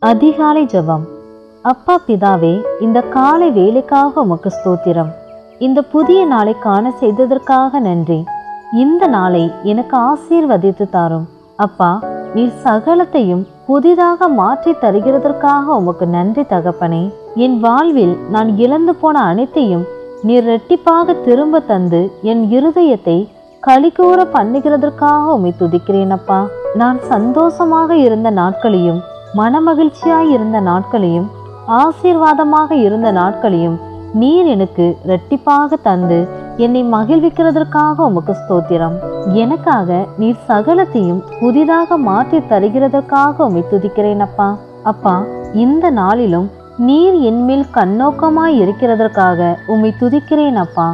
அதிகாலை ஜெபம். அப்பா பிதாவே, இந்த காலை வேலைக்காக உமக்கு ஸ்தோத்திரம். இந்த புதிய நாளை காண செய்ததற்காக நன்றி. இந்த நாளை எனக்கு ஆசீர்வதித்து தாரும். அப்பா, நீர் சகலத்தையும் புதிதாக மாற்றி தருகிறதற்காக உமக்கு நன்றி தகப்பனே. என் வாழ்வில் நான் இழந்து போன அனைத்தையும் நீர் இரட்டிப்பாக திரும்ப தந்து என் இருதயத்தை களிகூற பண்ணுகிறதற்காக உம்மை துதிக்கிறேன் அப்பா. நான் சந்தோஷமாக இருந்த நாட்களையும் மனமகிழ்ச்சியாய் இருந்த நாட்களையும் ஆசீர்வாதமாக இருந்த நாட்களையும் நீர் எனக்கு இரட்டிப்பாக தந்து என்னை மகிழ்விக்கிறதற்காக உமக்கு ஸ்தோத்திரம். எனக்காக நீர் சகலத்தையும் புதிதாக மாற்றி தருகிறதற்காக உம்மை துதிக்கிறேன் அப்பா. அப்பா, இந்த நாளிலும் நீர் என்மேல் கண்ணோக்கமாய் இருக்கிறதற்காக உம்மை துதிக்கிறேன் அப்பா.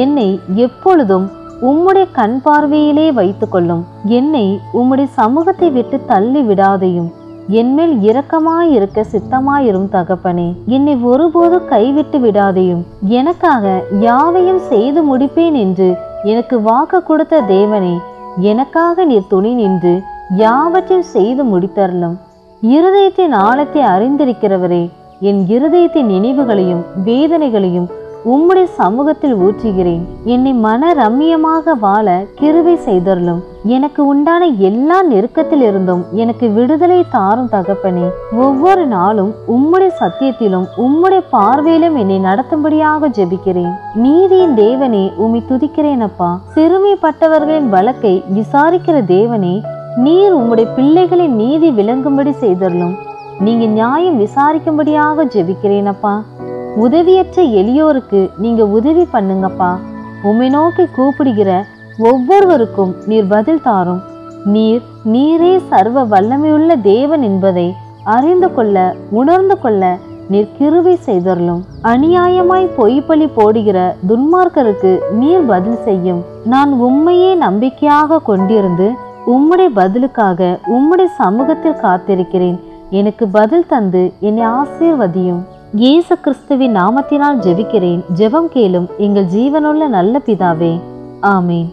என்னை எப்பொழுதும் உம்முடைய கண் பார்வையிலே வைத்து கொள்ளும். என்னை உம்முடைய சமூகத்தை விட்டு தள்ளி விடாதையும் என்மேல் இரக்கமாயிருக்க சித்தமாயிரும் தகப்பனே. என்னை ஒருபோது கைவிட்டு விடாதையும் எனக்காக யாவையும் செய்து முடிப்பேன் என்று எனக்கு வாக்கு கொடுத்த தேவனே, எனக்காக நீர் துணி நின்று யாவற்றையும் செய்து முடித்தரலும். இருதயத்தின் ஆழத்தை அறிந்திருக்கிறவரே, என் இருதயத்தின் நினைவுகளையும் வேதனைகளையும் உம்முடைய சமூகத்தில் ஊற்றுகிறேன். என்னை மன ரம்மியமாக வாழ கிருபை செய்தருளும். எனக்கு உண்டான எல்லா நெருக்கத்தில் இருந்தும் எனக்கு விடுதலை தாரும் தகப்பனே. ஒவ்வொரு நாளும் உம்முடைய சத்தியத்திலும் உம்முடைய பார்வையிலும் என்னை நடத்தும்படியாக ஜெபிக்கிறேன். நீதியின் தேவனே, உம்மை துதிக்கிறேன் அப்பா. சிறுமைப்பட்டவர்களின் வழக்கை விசாரிக்கிற தேவனே, நீர் உம்முடைய பிள்ளைகளின் நீதி விளங்கும்படி செய்தருளும். நீங்க நியாயம் விசாரிக்கும்படியாக ஜெபிக்கிறேன் அப்பா. உதவியற்ற எளியோருக்கு நீங்க உதவி பண்ணுங்கப்பா. உம்மை நோக்கி கூப்பிடுகிற ஒவ்வொருவருக்கும் நீர் பதில் தாரும். நீரே சர்வ வல்லமையுள்ள தேவன் என்பதை அறிந்து கொள்ள உணர்ந்து கொள்ள நீர் கிருபை செய்தருளும். அநியாயமாய் பொய்ப்பழி போடுகிற துன்மார்க்கருக்கு நீர் பதில் செய்யும். நான் உம்மையே நம்பிக்கையாக கொண்டிருந்து உம்முடைய பதிலுக்காக உம்முடைய சமூகத்தில் காத்திருக்கிறேன். எனக்கு பதில் தந்து என்னை ஆசீர்வதியும். இயேசு கிறிஸ்துவின் நாமத்தினால் ஜெபிக்கிறேன். ஜெபம் கேளும் எங்கள் ஜீவனுள்ள நல்ல பிதாவே. ஆமேன்.